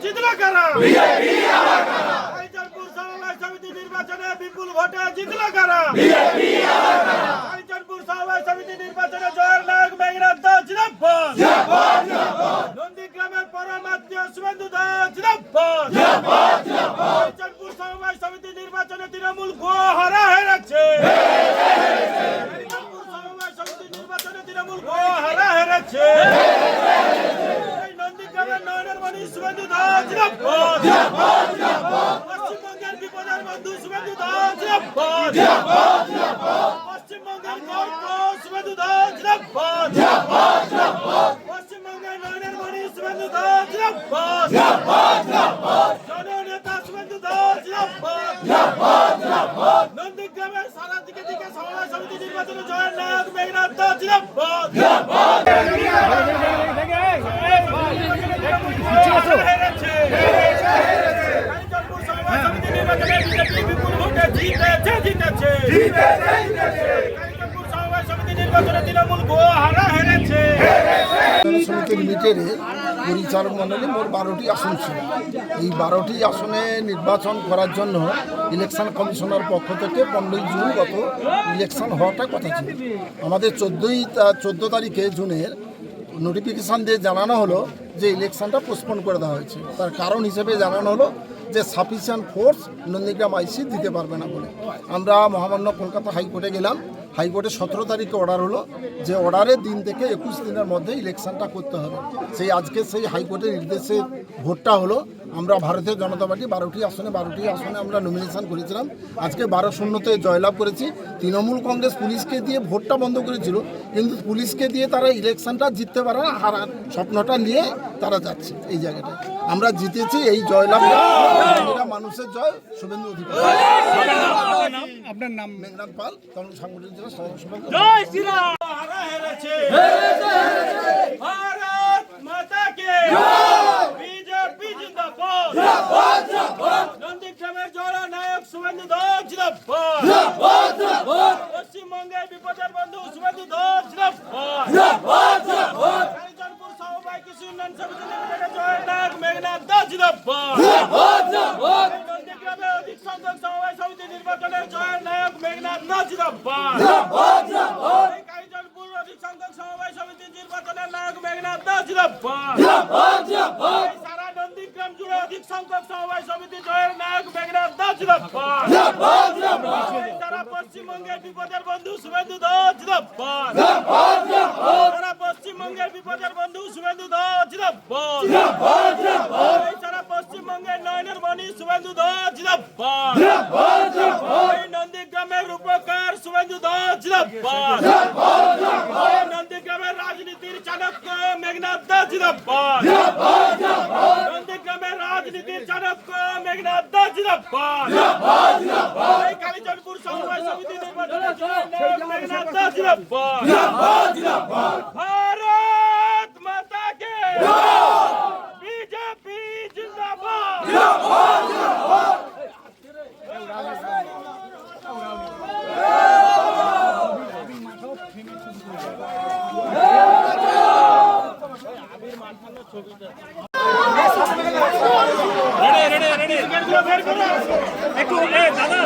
জিতলো কারা? বিজেপি আবার কারা? কালিচরপুর সমবায় সমিতি নির্বাচনে বিপুল ভোটে জিতলো কারা? বিজেপি আবার কারা? কালিচরপুর সমবায় সমিতি নির্বাচনে জয়ের নায়ক মেঘনাথ দাস জিন্দাবাদ। জিন্দাবাদ জিন্দাবাদ নন্দীগ্রামের পরমাত্মীয় শুভেন্দু দাস জিন্দাবাদ। জিন্দাবাদ জিন্দাবাদ কালিচরপুর সমবায় সমিতি নির্বাচনে তৃণমূল গোহারা হেরেছে। কালিচরপুর সমবায় সমিতি নির্বাচনে তৃণমূল গোহারা হেরেছে। এই নন্দীগ্রামের নয়নের মণি শুভেন্দু দাস জিন্দাবাদ। জিন্দাবাদ জিন্দাবাদ পশ্চিমবঙ্গের বিপদের বন্ধু শুভেন্দু দাস জিন্দাবাদ। জিন্দাবাদ জিন্দাবাদ পশ্চিমবঙ্গের গর্ব শুভেন্দু দাস জিন্দাবাদ। জিন্দাবাদ জিন্দাবাদ পশ্চিমবঙ্গের নয়নের মণি শুভেন্দু দাস জিন্দাবাদ। জিন্দাবাদ জিন্দাবাদ জননেতা শুভেন্দু দাস জিন্দাবাদ। জিন্দাবাদ জিন্দাবাদ নন্দীগ্রামের সারা দিকে দিকে সমবায় সমিতি নির্বাচনে জয়ের নায়ক মেঘনাথ দাস জিন্দাবাদ। জিন্দাবাদ হেরেছে। কালিচরপুর সমবায় সমিতি নির্বাচনে বিজেপি বিপুল ভোটে জিতেছে। কালিচরপুর সমবায় সমিতি নির্বাচনে তৃণমূল গোহারা হেরেছে। সমিতি লিমিটেডে পরিচালক মণ্ডলী মোট 12টি আসন ছিল। এই 12টি আসনে নির্বাচন করার জন্য ইলেকশন কমিশনের পক্ষ থেকে 15 জুন গত ইলেকশন হওয়াটা কথা ছিল। আমাদের 14 তারিখে জুনের নোটিফিকেশান দিয়ে জানানো হলো যে ইলেকশনটা পোস্টপোন করে দেওয়া হয়েছে। তার কারণ হিসেবে জানানো হলো যে সাফিসিয়েন্ট ফোর্স নন্দীগ্রাম আইসি দিতে পারবে না বলে। আমরা মহামান্য কলকাতা হাইকোর্টে গেলাম। হাইকোর্টে 17 তারিখে অর্ডার হলো যে অর্ডারের দিন থেকে 21 দিনের মধ্যে ইলেকশনটা করতে হবে। আজকে সেই হাইকোর্টের নির্দেশে ভোটটা হলো। আমরা ভারতীয় জনতা পার্টি 12টি আসনে আমরা নমিনেশন করেছিলাম। আজকে 12-0-তে জয়লাভ করেছি। তৃণমূল কংগ্রেস পুলিশকে দিয়ে ভোটটা বন্ধ করেছিল, কিন্তু পুলিশকে দিয়ে তারা ইলেকশনটা জিততে পারে না, হারার স্বপ্নটা নিয়ে তারা যাচ্ছে। এই জায়গাটায় আমরা জিতেছি। এই জয়লাভটা মানুষের জয়। শুভেন্দু অধিকারী। আপনার নাম? মেঘনাথ পাল, তমলুক সাংগঠনিক জেলা সাধারণ সম্পাদক। জয় শ্রীরাম। গোহারা হেরেছে। ভারত মাতা কে জয়। বিজেপি জিন্দাবাদ। জিন্দাবাদ জিন্দাবাদ নন্দীগ্রামের জয়ের নায়ক শুভেন্দু দাস জিন্দাবাদ। জিন্দাবাদ জিন্দাবাদ পশ্চিমবঙ্গের বিপদের বন্ধু শুভেন্দু দাস জিন্দাবাদ। জিন্দাবাদ জিন্দাবাদ কালিচরপুর সমবায় কৃষি উন্নয়ন সমিতি লিমিটেডের জয়ের নায়ক মেঘনাথ দাস জিন্দাবাদ। জিন্দাবাদ জিন্দাবাদ নন্দীগ্রামে অধিক সংখ্যক সমবায় সমিতি নির্বাচনের জয়ের নায়ক মেঘনাথ দাস জিন্দাবাদ। জিন্দাবাদ জিন্দাবাদ কালিচরপুর অধিক সংখ্যক সমবায় সমিতি নির্বাচনের নায়ক মেঘনাথ দাস জিন্দাবাদ। জিন্দাবাদ জিন্দাবাদ সারা নন্দীগ্রাম জুড়ে অধিক সংখ্যক সমবায় সমিতি জয়ের নায়ক মেঘনাথ দাস জিন্দাবাদ। জিন্দাবাদ জিন্দাবাদ সারা পশ্চিমবঙ্গের বিপদের বন্ধু শুভেন্দু দাস জিন্দাবাদ। জিন্দাবাদ জিন্দাবাদ সারা পশ্চিমবঙ্গের বিপদের বন্ধু শুভেন্দু দাস জিন্দাবাদ। জিন্দাবাদ জিন্দাবাদ সারা পশ্চিমবঙ্গের নয়নের মণি শুভেন্দু দাস জিন্দাবাদ। জিন্দাবাদ জিন্দাবাদ এই নন্দীগ্রামের রূপকার শুভেন্দু দাস জিন্দাবাদ। জিন্দাবাদ জিন্দাবাদ এই নন্দীগ্রামের রাজনীতির চাণক্য মেঘনাথ দাস জিন্দাবাদ। জিন্দাবাদ জিন্দাবাদ নন্দীগ্রামের রাজনীতির চাণক্য মেঘনাথ দাস জিন্দাবাদ। জিন্দাবাদ জিন্দাবাদ এই কালিচরপুর সমবায় সমিতি নির্বাচনের জয়ের নায়ক মেঘনাথ দাস জিন্দাবাদ। জিন্দাবাদ জিন্দাবাদ ভারত মাতা কে জয় বিজেপি জিন্দাবাদ। জিন্দাবাদ জিন্দাবাদ একটু দাদা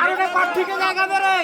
দাদা প্রার্থীকে জায়গা দে রে।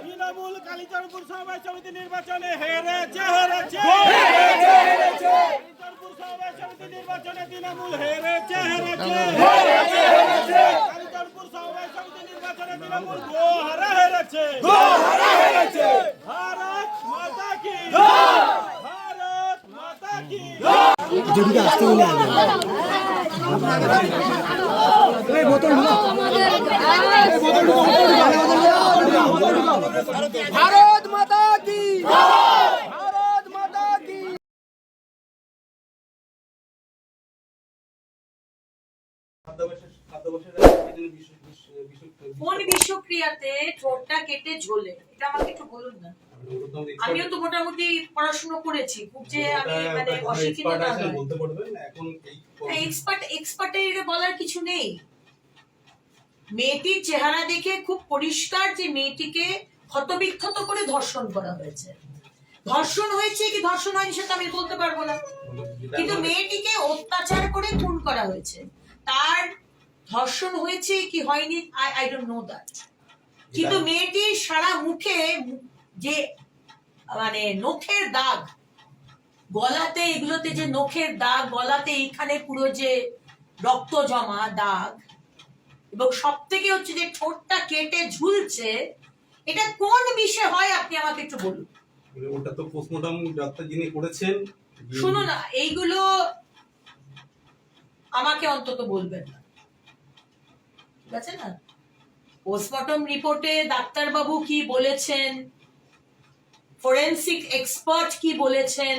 তৃণমূল কালিচরপুর সমবায় সমিতি নির্বাচনে হেরেছে। কালিচরপুর সমবায় সমিতি নির্বাচনে তৃণমূল হেরেছে। কালিচরপুর সমবায় সমিতি নির্বাচনে তৃণমূল গোহারা হেরেছে। ভারত মাতা কি ভারত মাতা কি। ভারত মাতা কি ভারত মাতা কি। কোন বিষক্রিয়াতে ঠোঁটটা কেটে ঝোলে, এটা আমাকে একটু বলুন না। আমিও তো মোটামুটি পড়াশোনা করেছি, খুব যে আমি মানে অশিক্ষিত না। এক্সপার্টের বলার কিছু নেই। মেয়েটির চেহারা দেখে খুব পরিষ্কার যে মেয়েটিকে ক্ষতবিক্ষত করে ধর্ষণ করা হয়েছে। ধর্ষণ হয়েছে কি ধর্ষণ হয়নি সেটা আমি বলতে পারবো না, কিন্তু মেয়েটিকে অত্যাচার করে খুন করা হয়েছে। তার ধর্ষণ হয়েছে কি হয়নি আই ডোন্ট নো দ্যাট, কিন্তু মেয়েটির সারা মুখে যে মানে নখের দাগ, গলাতে এগুলোতে যে নখের দাগ, গলাতে এইখানে পুরো যে রক্ত জমা দাগ, এবং সব থেকে হচ্ছে যে ঠোঁটটা কেটে ঝুলছে, এটা কোন বিষয় হয় আপনি আমাকে একটু বলুন। ওটা তো পোস্টমর্টম ডাক্তার যিনি করেছেন। শুনুন না, এইগুলো আমাকে অন্তত বলবেন না, ঠিক আছে না? পোস্টমর্টম রিপোর্টে ডাক্তারবাবু কি বলেছেন, ফরেনসিক এক্সপার্ট কি বলেছেন,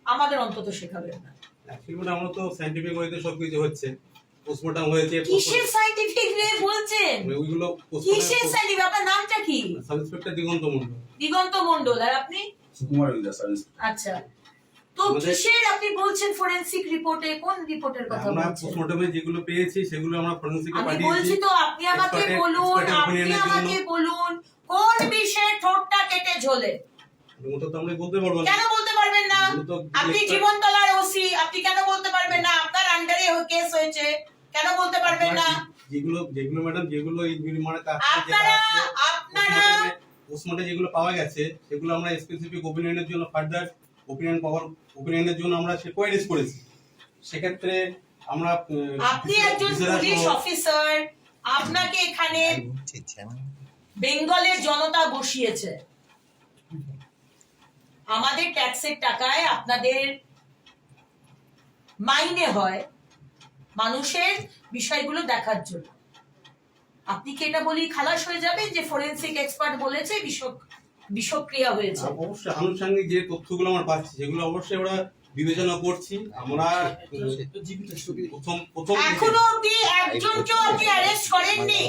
আমাদের অন্তত শেখাবেন না। অ্যাকচুয়ালি আমরা তো সায়েন্টিফিক ওয়েতে সবকিছু হচ্ছে। পোস্টমর্টম হয়েছে, কিসের সায়েন্টিফিক রে বলছেন? ওইগুলো কিসের সায়েন্টিফিক? আপনার নামটা কি? সাব ইন্সপেক্টর দিগন্ত মণ্ডল। দিগন্ত মণ্ডল। আর আপনি? Sukumar wither service. আচ্ছা, তো কিসের আপনি বলছেন ফরেনসিক রিপোর্টে? কোন রিপোর্টের কথা আমরা বলছেন? পোস্টমর্টমে যেগুলো পেয়েছি সেগুলো আমরা ফরেনসিকে আমি পাঠিয়েছি। বলছি তো, আপনি আমাকে বলুন, কোন বিষয়ে ঠোঁটটা কেটে ঝোলে। ওটা তো আমরা বলতে পারবো না। কেন বলতে পারবেন না? আপনি জীবনতলার ওসি, আপনি কেন বলতে পারবেন না? আপনার আন্ডারে কেস হয়েছে, কেন বলতে পারবেন না? যেগুলো ম্যাডাম, যেগুলো ইনজুরি মানে আপনারা পোস্টমর্টমে যেগুলো পাওয়া গেছে সেগুলো আমরা স্পেসিফিক ওপিনিয়নের জন্য ফার্দার ওপিনিয়নের জন্য আমরা সে কোয়ারিজ করেছি। সেক্ষেত্রে আমরা আপনি একজন পুলিশ অফিসার, আপনাকে এখানে বেঙ্গলের জনতা বসিয়েছে, আমাদের ট্যাক্সের টাকায় আপনাদের মাইনে হয় মানুষের বিষয়গুলো দেখার জন্য। আপনি কি এটা বলি খালাস হয়ে যাবেন যে ফরেনসিক এক্সপার্ট বলেছে বিষক্রিয়া হয়েছে? অবশ্যই আনুষঙ্গিক যে তথ্যগুলো আমরা পাচ্ছি সেগুলো অবশ্যই আমরা বিবেচনা করছি। আমরা প্রথম এখনো অবধি একজনকেও আপনি অ্যারেস্ট করেননি?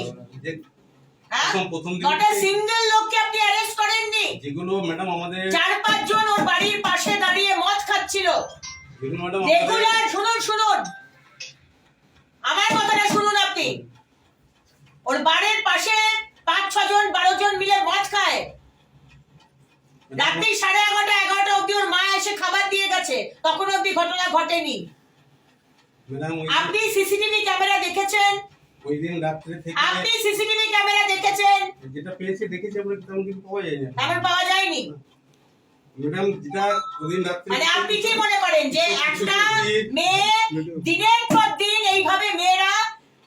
প্রথম নট আ সিঙ্গেল লোককে আপনি অ্যারেস্ট করেননি? যেগুলো ম্যাডাম আমাদের 4-5 জন ওর বাড়ির পাশে দাঁড়িয়ে মদ খাচ্ছিল যেগুলো ম্যাডাম রেগুলার। শুনুন আমার কথাটা শুনুন আপনি। ওর বাড়ির পাশে 5-6 জন 12 জন মিলে মদ খায়, রাত্রি 11:30 অব্দি ওর মা এসে খাবার দিয়ে গেছে, তখন অব্দি ঘটনা ঘটেনি। ম্যাডাম আপনি সিসিটিভি ক্যামেরা দেখেছেন? ওই দিন রাত্রে থেকে আপনি সিসিটিভি ক্যামেরা দেখেছেন? যেটা পেয়েছি দেখেছি, আমরা তেমন কিছু পাওয়া যায়নি। তেমন পাওয়া যায়নি ম্যাডাম। যেটা ওই দিন রাত্রে মানে আপনি কি মনে করেন যে একটা মেয়ে দিনের পর দিন এইভাবে মেয়েরা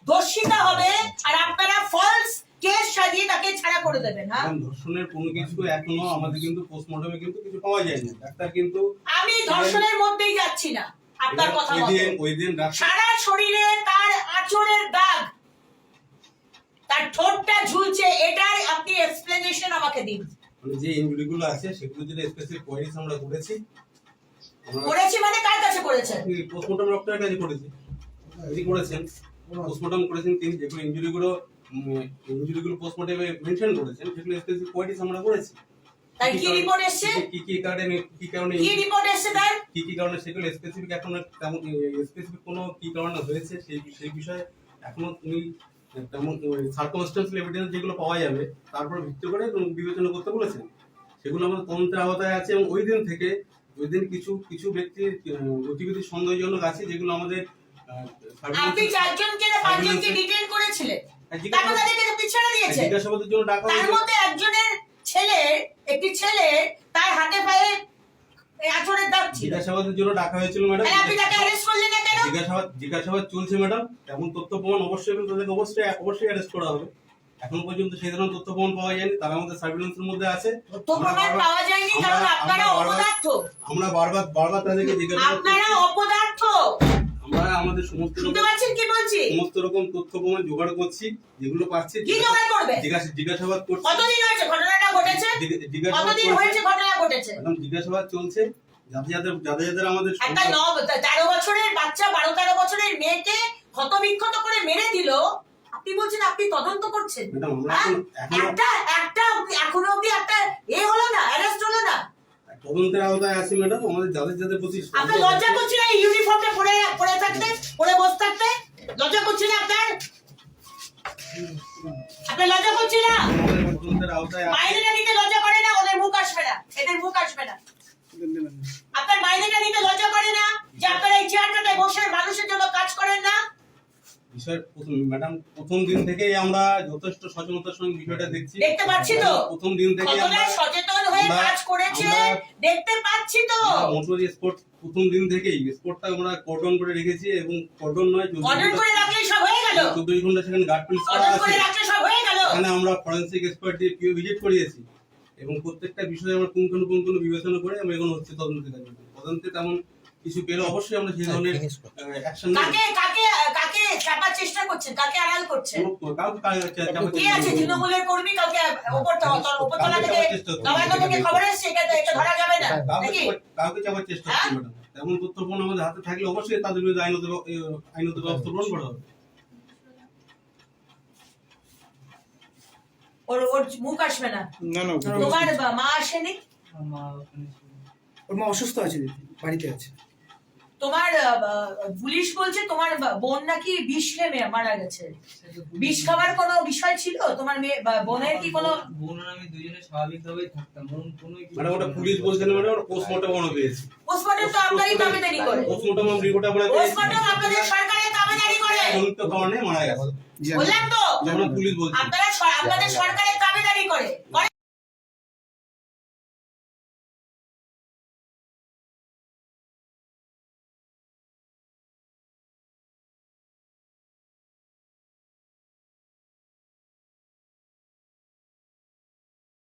দোষিতা হবে আর আপনারা ফলস কেস সাজিয়ে তাকে ছাড়া করে দেবেন? হ্যাঁ, ধর্ষণের কোনো কিছু এখনো আমাদের কিন্তু পোস্টমর্টমে কিন্তু কিছু পাওয়া যায়নি। ডাক্তার কিন্তু আমি ধর্ষণের মধ্যেই যাচ্ছি না আপনার কথা মতো। ওই দিন সারা শরীরে তার আঁচড়ের দাগ, তার ঠোঁটটা ঝুলছে, এটার আপনি এক্সপ্লেনেশন আমাকে দিন। মানে যে ইনজুরিগুলো আছে সেগুলো যেটা স্পেসিফিক কোয়ারিজ আমরা করেছি মানে কার কাছে করেছেন? পোস্টমর্টম ডক্টরের কাছে করেছি। তিনি করেছেন পোস্টমর্টম করেছেন, তিনি যেগুলো ইনজুরিগুলো পোস্টমর্টমে মেনশন করেছেন সেগুলো স্পেসিফিক কোয়ারিজ আমরা করেছি। তাই কি রিপোর্ট এসেছে? কি কারণে কি রিপোর্ট এসেছে তার? কি কারণে সেগুলো স্পেসিফিক এখন তেমন স্পেসিফিক কোনো কি কারণে হয়েছে সেই বিষয়ে এখনো তিনি তেমন সার্কামস্টেন্সিয়াল এভিডেন্স যেগুলো পাওয়া যাবে তারপর ভিত্তি করে বিবেচনা করতে বলেছেন। সেগুলো আমাদের তদন্তের আওতায় আছে এবং ওই দিন কিছু ব্যক্তির গতিবিধি সন্দেহজনক আছে যেগুলো আমাদের আপনি 4 জনকে না 5 জনকে ডিটেইন করেছিলেন, তারপর তাদেরকে তো ছেড়ে দিয়েছে। জিজ্ঞাসাবাদের জন্য ডাকা তার হয়েছে। মধ্যে একটি ছেলে তার হাতে পায়ে আঁচড়ের দাগ ছিল। জিজ্ঞাসাবাদের জন্য ডাকা হয়েছিল ম্যাডাম। আপনি তাকে অ্যারেস্ট করলেন না কেন? জিজ্ঞাসাবাদ চলছে ম্যাডাম। তেমন তথ্য প্রমাণ অবশ্যই তাদেরকে অবশ্যই অ্যারেস্ট করা হবে। এখনো পর্যন্ত সেই ধরনের তথ্য প্রমাণ পাওয়া যায়নি, তারা আমাদের সার্ভিলেন্সের মধ্যে আছে। তথ্য প্রমাণ পাওয়া যায়নি কারণ আপনারা অপদার্থ। আমরা বারবার তাদেরকে আপনারা অপদার্থ। আমরা আমাদের সমস্ত শুনতে রকম পাচ্ছেন কি বলছি? সমস্ত রকম তথ্য প্রমাণ জোগাড় করছি, যেগুলো পাচ্ছি কি জোগাড় করবে? জিজ্ঞাসাবাদ করছি। কতদিন হয়েছে ঘটনাটা ঘটেছে? জিজ্ঞাসাবাদ কতদিন চলছে। হয়েছে ঘটনা ঘটেছে? এখন জিজ্ঞাসাবাদ চলছে, যাদের আমাদের একটা 13 বছরের বাচ্চা 12-13 বছরের মেয়েকে ক্ষতবিক্ষত করে মেরে দিল, আপনি বলছেন আপনি তদন্ত করছেন? ম্যাডাম, আমরা হ্যাঁ? এখনো এখনো অব্দি একটা হলো না, অ্যারেস্ট হলো না? তদন্তের আওতায় আছি ম্যাডাম। আমাদের যাদের প্রতি আপনার লজ্জা করছে না এই ইউনিফর্মটা পরে থাকতে, পরে বসে থাকতে? লজ্জা করছে না আপনার? আপনার লজ্জা করছে না? তদন্তের আওতায় আছি। মাইনেটা দিতে লজ্জা করে না? ওদের মুখ আসবে না, এদের মুখ আসবে না। আপনার মাইনেটা দিতে লজ্জা করে না যে আপনারা এই চেয়ারটাতে বসে মানুষের জন্য কাজ করেন না? ম্যাডাম, প্রথম দিন থেকেই আমরা যথেষ্ট সচেতনতার সঙ্গে বিষয়টা দেখছি। দেখতে পাচ্ছি তো প্রথম দিন থেকে কতটা সচেতন হয়ে কাজ করেছে দেখতে পাচ্ছি তো। মোটর স্পোর্ট প্রথম দিন থেকেই স্পোর্টটা আমরা কর্ডন করে রেখেছি, এবং কর্ডন নয় অর্ডার করে রাখলে সব হয়ে গেল। 24 ঘন্টা সেখানে গার্ড পুলিশ করা অর্ডার আছে। করে রাখলে সব হয়ে গেল। এখানে আমরা ফরেনসিক এক্সপার্ট দিয়ে পিও ভিজিট করিয়েছি, এবং প্রত্যেকটা বিষয়ে আমরা পুঙ্খানুপুঙ্খ বিবেচনা করে আমরা এখন হচ্ছে তদন্তে তেমন কিছু পেলে অবশ্যই আমরা সেই ধরনের অ্যাকশন নেব। কাকে চাপার চেষ্টা করছেন? কাকে আড়াল করছেন? কে আছে কাউকে তৃণমূলের কর্মী? কাউকে উপরতলা থেকে নবান্ন থেকে খবর এসছে এটা ধরা যাবে না নাকি? চাপার চেষ্টা করছি ম্যাডাম। তেমন তথ্য প্রমাণ আমাদের হাতে থাকলে অবশ্যই তাদের বিরুদ্ধে আইনত ব্যবস্থা গ্রহণ করা হবে। ওর মুখ আসবে না? না না তোমার মা আসেনি? ওর মা অসুস্থ আছে, বাড়িতে আছে। তোমার পুলিশ বলছে তোমার বোন নাকি বিষ খেয়ে মারা গেছে। বিষ খাবার কোনো বিষয় ছিল? তোমার মেয়ে বোনের কি কোনো? বোন আর আমি দুজনে স্বাভাবিকভাবেই থাকতাম, কোনো ম্যাডাম, ওটা পুলিশ বলছে না ম্যাডাম, ওটা পোস্টমর্টম আমরা পেয়েছি। পোস্টমর্টম তো আপনারই দাবিদারি করে। পোস্টমর্টম রিপোর্ট আমরা পেয়েছি। পোস্টমর্টম আপনাদের সরকারের দাবিদারি করে। জনিত কারণে মারা গেছে। বললাম তো যেমন পুলিশ বলছে। আপনাদের সরকার